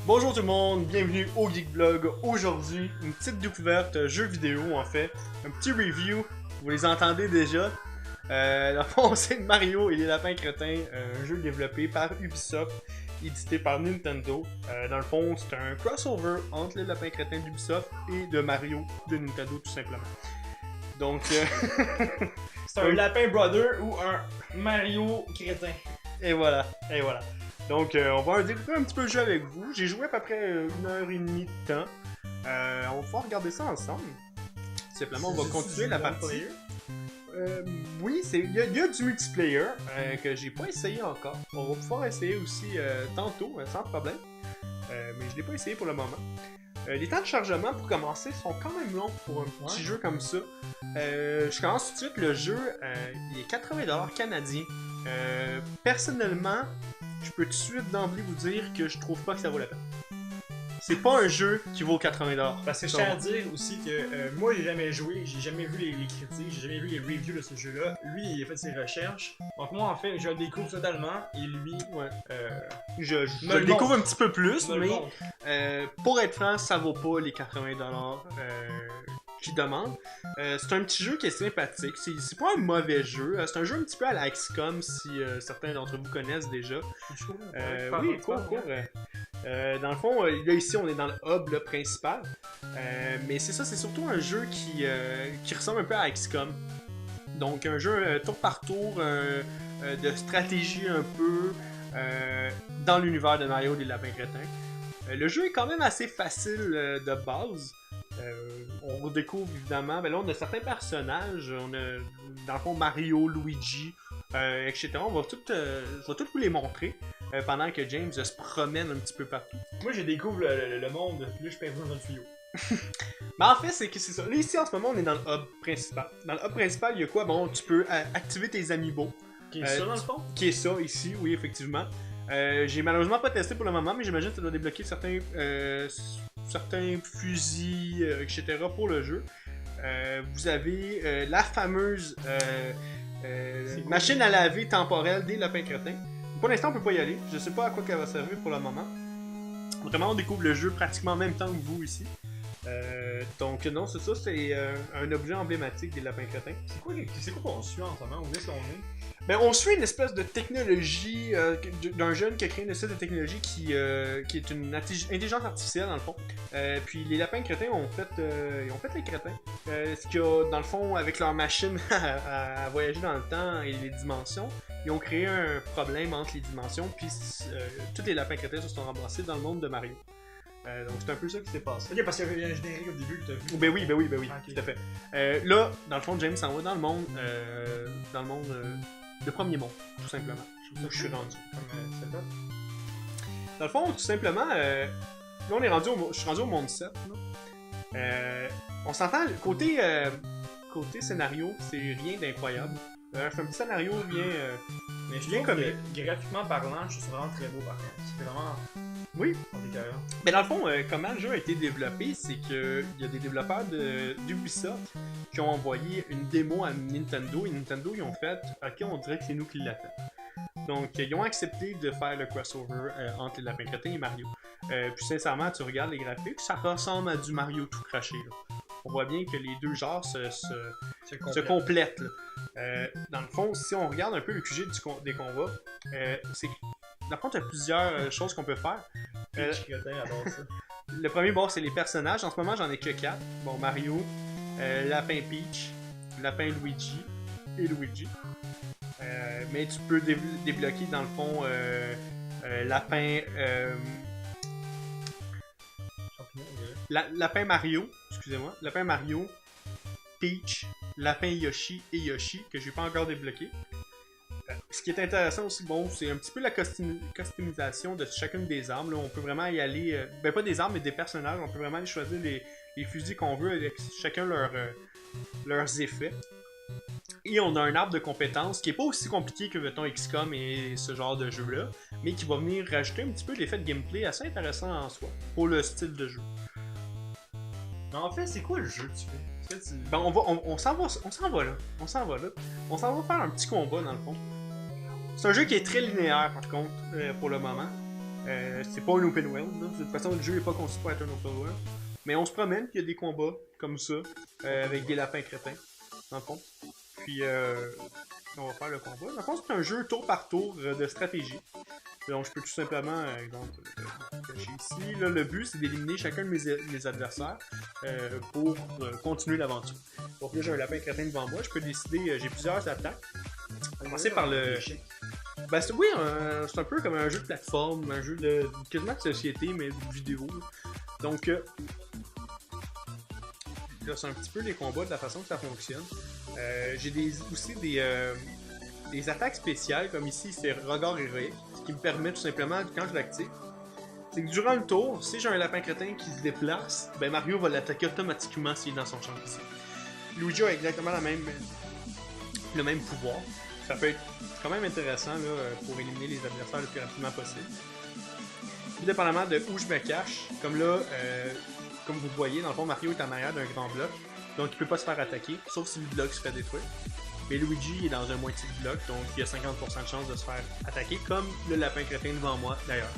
Bonjour tout le monde, bienvenue au Geekblog. Aujourd'hui, une petite découverte jeu vidéo en fait, un petit review, vous les entendez déjà. Dans le fond, c'est Mario et les Lapins Crétins, un jeu développé par Ubisoft, édité par Nintendo. Dans le fond, c'est un crossover entre les Lapins Crétins d'Ubisoft et de Mario de Nintendo tout simplement. Donc, c'est un Lapin Brother ou un Mario Crétin. Et voilà, et voilà. Donc, on va découvrir un petit peu le jeu avec vous. J'ai joué à peu près 1h30 de temps. On va pouvoir regarder ça ensemble. Simplement, on va continuer la partie. Oui, il y a du multiplayer que j'ai pas essayé encore. On va pouvoir essayer aussi tantôt, sans problème. Mais je l'ai pas essayé pour le moment. Les temps de chargement, pour commencer, sont quand même longs pour un petit jeu comme ça. Je commence tout de suite. Le jeu, il est 80$ canadiens. Personnellement, je peux tout de suite d'emblée vous dire que je trouve pas que ça vaut la peine. C'est pas un jeu qui vaut 80$. Parce que je tiens à dire aussi que moi j'ai jamais joué, j'ai jamais vu les critiques, j'ai jamais vu les reviews de ce jeu-là. Lui il a fait ses recherches. Donc moi en fait je le découvre totalement et lui je le découvre un petit peu plus, mais pour être franc, ça vaut pas les 80$ qu'il demande. C'est un petit jeu qui est sympathique. C'est pas un mauvais jeu. C'est un jeu un petit peu à la XCOM si certains d'entre vous connaissent déjà. Oui, cool. Dans le fond, là ici on est dans le hub là, principal. Mais c'est ça, c'est surtout un jeu qui ressemble un peu à XCOM. Donc un jeu tour par tour de stratégie un peu dans l'univers de Mario des Lapins Crétins. Le jeu est quand même assez facile de base. On redécouvre évidemment, là on a certains personnages, on a dans le fond Mario, Luigi, etc. Je vais tous vous les montrer pendant que James se promène un petit peu partout. Moi je découvre le monde, puis là je perds dans le tuyau. Mais en fait c'est ça. Là ici en ce moment on est dans le hub principal. Dans le hub principal il y a quoi? Bon, tu peux activer tes amiibo. Qui est ça dans le fond? Qui est ça ici, oui effectivement. J'ai malheureusement pas testé pour le moment, mais j'imagine que ça doit débloquer certains fusils, etc. pour le jeu. Vous avez la fameuse machine à laver temporelle des Lapins Crétins. Pour l'instant, on peut pas y aller. Je sais pas à quoi elle va servir pour le moment. Vraiment, on découvre le jeu pratiquement en même temps que vous ici. Donc non, c'est ça, c'est un objet emblématique des Lapins Crétins. C'est quoi qu'on suit en ce moment? Où est-ce qu'on est? Ben, on suit une espèce de technologie d'un jeune qui a créé une espèce de technologie qui est une intelligence artificielle dans le fond. Puis les Lapins Crétins ont fait les crétins. Ce qu'il y a dans le fond avec leur machine à voyager dans le temps et les dimensions, ils ont créé un problème entre les dimensions. Puis tous les Lapins Crétins se sont ramassés dans le monde de Mario. Donc c'est un peu ça qui s'est passé. Ok, parce qu'il y avait un générique au début que t'as vu. Ben oui, okay. Tout à fait. Là, dans le fond, James s'en va dans le monde, le premier monde, tout simplement. Où je suis rendu. Dans le fond, tout simplement, là on est je suis rendu au monde 7. On s'entend, côté scénario, c'est rien d'incroyable. C'est un petit scénario bien. Mais je viens comme graphiquement parlant, je suis vraiment très beau par contre. C'est vraiment. Oui. Mais dans le fond, comment le jeu a été développé, c'est qu'il y a des développeurs d'Ubisoft qui ont envoyé une démo à Nintendo et Nintendo ils ont fait ok, on dirait que c'est nous qui l'a fait. Donc ils ont accepté de faire le crossover entre les Lapins Crétins et Mario. Puis sincèrement, tu regardes les graphiques, ça ressemble à du Mario tout craché. Là. On voit bien que les deux genres se complètent. Là. Dans le fond, si on regarde un peu le QG des combats, c'est dans le fond, tu as plusieurs choses qu'on peut faire. Le premier bord, c'est les personnages. En ce moment, j'en ai que 4. Bon, Mario, Lapin Peach, Lapin Luigi et Luigi. Mais tu peux débloquer, dans le fond, Lapin... Lapin Mario, excusez-moi. Lapin Mario, Peach, Lapin Yoshi et Yoshi, que j'ai pas encore débloqué. Ce qui est intéressant aussi, bon, c'est un petit peu la customisation de chacune des armes. Là. On peut vraiment y aller, pas des armes, mais des personnages. On peut vraiment aller choisir les fusils qu'on veut avec chacun leurs effets. Et on a un arbre de compétences qui est pas aussi compliqué que mettons XCOM et ce genre de jeu-là, mais qui va venir rajouter un petit peu l'effet de gameplay assez intéressant en soi, pour le style de jeu. Mais en fait, c'est quoi le jeu que tu fais? Ben on s'en va là. On s'en va faire un petit combat dans le fond. C'est un jeu qui est très linéaire par contre, pour le moment. C'est pas un open world, là. De toute façon, le jeu est pas conçu pour être un open world. Mais on se promène, puis il y a des combats comme ça, avec des lapins crétins, dans le fond. Puis, on va faire le combat. Dans le fond, c'est un jeu tour par tour de stratégie. Donc, je peux tout simplement, exemple, ici, là, le but, c'est d'éliminer chacun de mes adversaires pour continuer l'aventure. Donc là, j'ai un lapin crétin devant moi. Je peux décider, j'ai plusieurs attaques. On va commencer par le... Ben, oui, c'est un peu comme un jeu de plateforme, un jeu de quasiment de société, mais de vidéo. Donc, là, c'est un petit peu les combats de la façon que ça fonctionne. J'ai aussi des attaques spéciales, comme ici, c'est regard héroïque, ce qui me permet tout simplement, quand je l'active, c'est que durant le tour, si j'ai un lapin crétin qui se déplace, ben Mario va l'attaquer automatiquement s'il est dans son champ ici. Luigi a exactement le même pouvoir. Ça peut être quand même intéressant là, pour éliminer les adversaires le plus rapidement possible. Tout dépendamment de où je me cache, comme là, comme vous voyez, dans le fond, Mario est en arrière d'un grand bloc, donc il peut pas se faire attaquer, sauf si le bloc se fait détruire. Mais Luigi est dans un moitié de bloc, donc il y a 50% de chance de se faire attaquer, comme le lapin crétin devant moi d'ailleurs.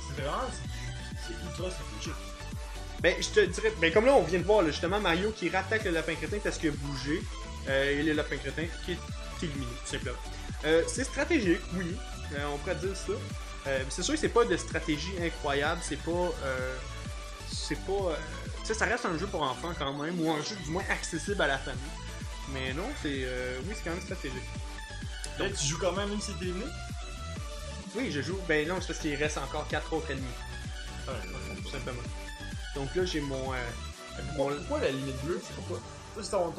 C'est vraiment, c'est ultra stratégique. Ben, je te dirais, ben comme là on vient de voir là, justement Mario qui rattaque le lapin crétin parce qu'il a bougé, et le lapin crétin qui est éliminé, tout simplement. C'est stratégique, oui, on pourrait dire ça. C'est sûr que c'est pas de stratégie incroyable, c'est pas, tu sais, ça reste un jeu pour enfants quand même, ou un jeu du moins accessible à la famille. Mais non, oui, c'est quand même stratégique. Là, tu joues quand même si t'es éliminé? Oui, je joue, ben non, c'est parce qu'il reste encore 4 autres ennemis. Tout simplement. Donc là, j'ai mon... Pourquoi la limite bleue? C'est pourquoi?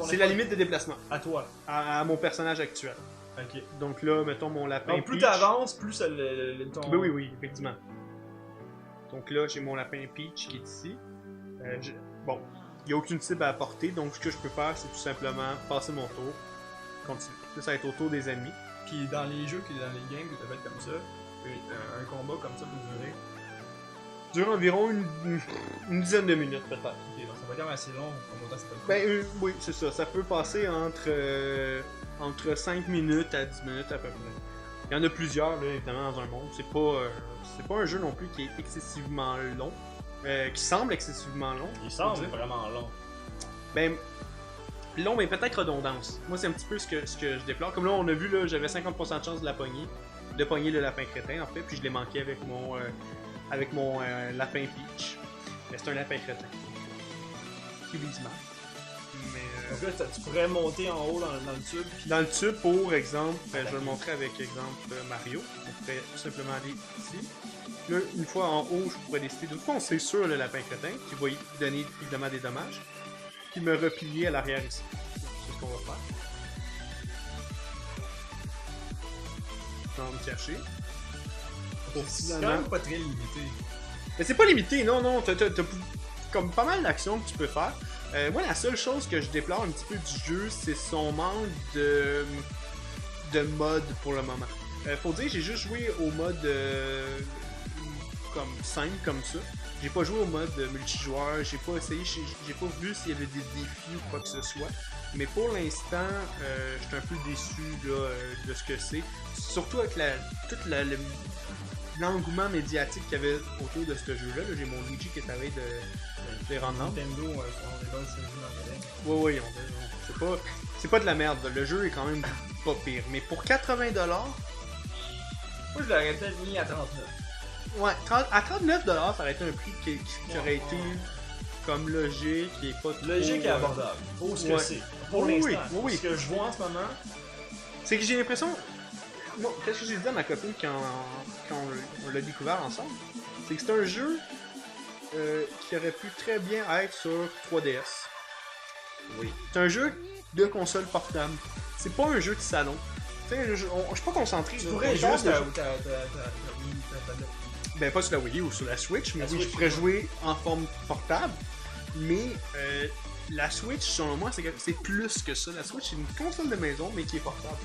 C'est la limite de déplacement. À toi? À mon personnage actuel. Ok. Donc là, mettons mon lapin. Donc plus t'avances, plus ton... Ben oui, effectivement. Donc là, j'ai mon lapin Peach qui est ici. Bon, il n'y a aucune cible à apporter, donc ce que je peux faire, c'est tout simplement passer mon tour. Continuer. Ça va être au tour des ennemis. Puis dans les jeux, dans les games que t'as fait comme ça, un combat comme ça peut durer... Dure environ une dizaine de minutes peut-être. Ok, donc ça va être quand même assez long, ça peut Ben oui, c'est ça. Ça peut passer entre 5 minutes à 10 minutes à peu près. Il y en a plusieurs, là, évidemment, dans un monde. C'est pas un jeu non plus qui est excessivement long. Qui semble excessivement long. Il semble vraiment long. Ben, long, mais peut-être redondance. Moi, c'est un petit peu ce que je déplore. Comme là, on a vu, là, j'avais 50% de chance de pogner le lapin crétin, en fait, puis je l'ai manqué avec mon lapin Peach. Mais c'est un lapin crétin. Qui vise mal. Mais, donc là, tu pourrais monter en haut dans le tube. Puis... Dans le tube, pour exemple, je vais le montrer avec exemple Mario. On pourrait tout simplement aller ici. Là, une fois en haut, je pourrais décider de foncer sur le lapin crétin, qui va y donner évidemment des dommages, puis me replier à l'arrière ici. C'est ce qu'on va faire. On va me cacher. C'est quand même pas très limité. Mais c'est pas limité, non, t'as comme pas mal d'actions que tu peux faire. Moi, la seule chose que je déplore un petit peu du jeu, c'est son manque de mode pour le moment. Faut dire, j'ai juste joué au mode comme simple comme ça. J'ai pas joué au mode multijoueur, j'ai pas essayé, j'ai pas vu s'il y avait des défis ou quoi que ce soit. Mais pour l'instant, je suis un peu déçu là, de ce que c'est. Surtout avec tout l'engouement médiatique qu'il y avait autour de ce jeu-là. Là, j'ai mon Luigi qui est arrivé de rendre. Nintendo, on est dans ce jeu. Oui, c'est pas de la merde. Le jeu est quand même pas pire. Mais pour 80$, moi je l'aurais peut-être mis à 39$. Ouais, à 39$, ça aurait été un prix qui aurait été comme logique, qui est pas trop... Logique et abordable, pour ce que c'est. Pour l'instant, oui. Ce que je vois en ce moment... C'est que j'ai l'impression... Moi, qu'est-ce que j'ai dit à ma copine quand on l'a découvert ensemble? C'est que c'est un jeu qui aurait pu très bien être sur 3DS. Oui. C'est un jeu de console portable. C'est pas un jeu de salon. Tu sais, je suis pas concentré. Tu pourrais jouer sur ben pas sur la Wii U ou sur la Switch, mais oui, je pourrais jouer en forme portable. Mais la Switch, selon moi, c'est plus que ça. La Switch, c'est une console de maison, mais qui est portable.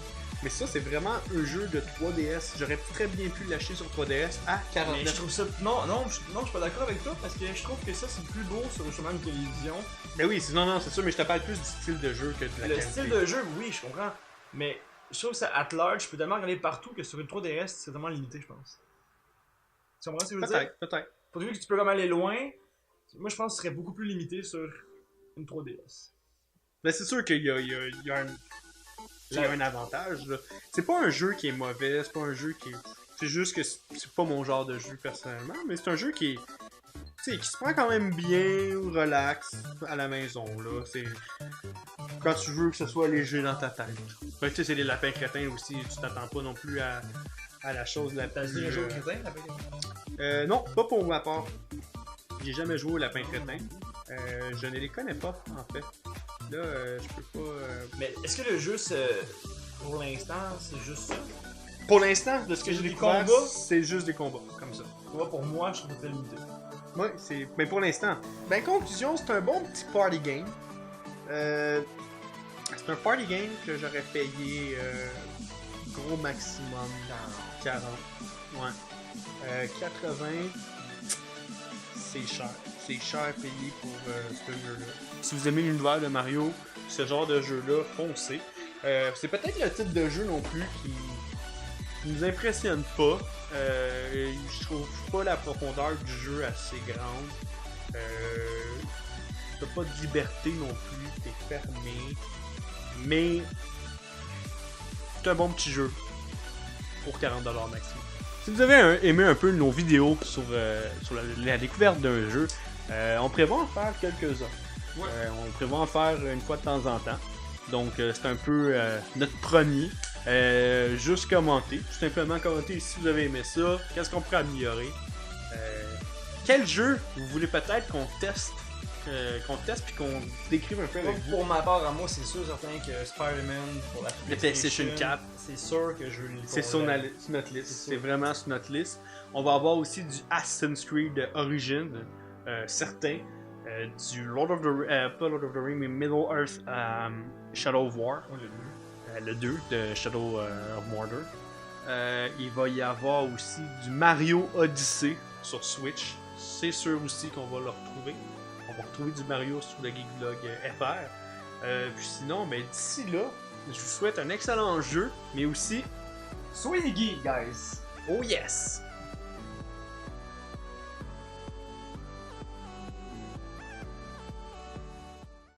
Mais ça, c'est vraiment un jeu de 3DS. J'aurais très bien pu l'acheter sur 3DS à 49$. Mais je trouve ça... Non, je suis pas d'accord avec toi, parce que je trouve que ça, c'est plus beau sur justement une télévision. Mais oui, non, c'est sûr, mais je te parle plus du style de jeu que de la qualité. Le style de jeu, oui, je comprends. Mais je trouve que ça, at large, je peux tellement regarder partout que sur une 3DS, c'est tellement limité, je pense. Tu comprends ce que je veux dire? Peut-être. Pour dire que tu peux comme aller loin, moi je pense que ce serait beaucoup plus limité sur une 3DS. Mais c'est sûr qu'il y a un avantage, là. C'est pas un jeu qui est mauvais, c'est pas un jeu qui est... C'est juste que c'est pas mon genre de jeu personnellement, mais c'est un jeu qui est... Tu sais, qui se prend quand même bien, relax, à la maison, là. C'est... Quand tu veux que ce soit léger dans ta tête. Fait que tu sais, c'est les lapins crétins aussi, tu t'attends pas non plus à la chose la T'as plus... dit un jeu crétin, lapin crétin? Non, pas pour ma part. J'ai jamais joué au lapin crétin. Je ne les connais pas, en fait. Là, je peux pas... Mais est-ce que le jeu, pour l'instant, c'est juste ça? Pour l'instant, de ce que j'ai découvert, combats? c'est juste des combats, comme ça. Moi, pour moi, je trouve que c'est limité. Ouais, c'est... Mais pour l'instant. Ben, conclusion, c'est un bon petit party game. C'est un party game que j'aurais payé gros maximum 40. Ouais. 80, c'est cher. C'est cher payé pour ce jeu-là. Si vous aimez l'univers de Mario, ce genre de jeu-là, foncez. C'est peut-être le type de jeu non plus qui nous impressionne pas. Je trouve pas la profondeur du jeu assez grande. T'as pas de liberté non plus, t'es fermé. Mais c'est un bon petit jeu pour 40$ maximum. Si vous avez aimé un peu nos vidéos sur la découverte d'un jeu, on prévoit en faire quelques-uns. Ouais. On prévoit en faire une fois de temps en temps. Donc c'est un peu notre premier. Juste commenter. Tout simplement commenter si vous avez aimé ça. Qu'est-ce qu'on pourrait améliorer. Quel jeu vous voulez peut-être qu'on teste puis qu'on décrive un peu avec vous. Pour ma part, à moi, c'est sûr certain que Spider-Man pour la PlayStation 4, c'est sûr que je veux le c'est sur notre liste. C'est vraiment sur notre liste. On va avoir aussi du Assassin's Creed Origin, certain. Du Lord of the pas Lord of the Rings, mais Middle Earth Shadow of War. Le 2 de Shadow of Mordor. Il va y avoir aussi du Mario Odyssey sur Switch. C'est sûr aussi qu'on va le retrouver. On va retrouver du Mario sur le Geekblog FR. Puis sinon, ben, d'ici là, je vous souhaite un excellent jeu, mais aussi... Soyez geeks, guys! Oh yes!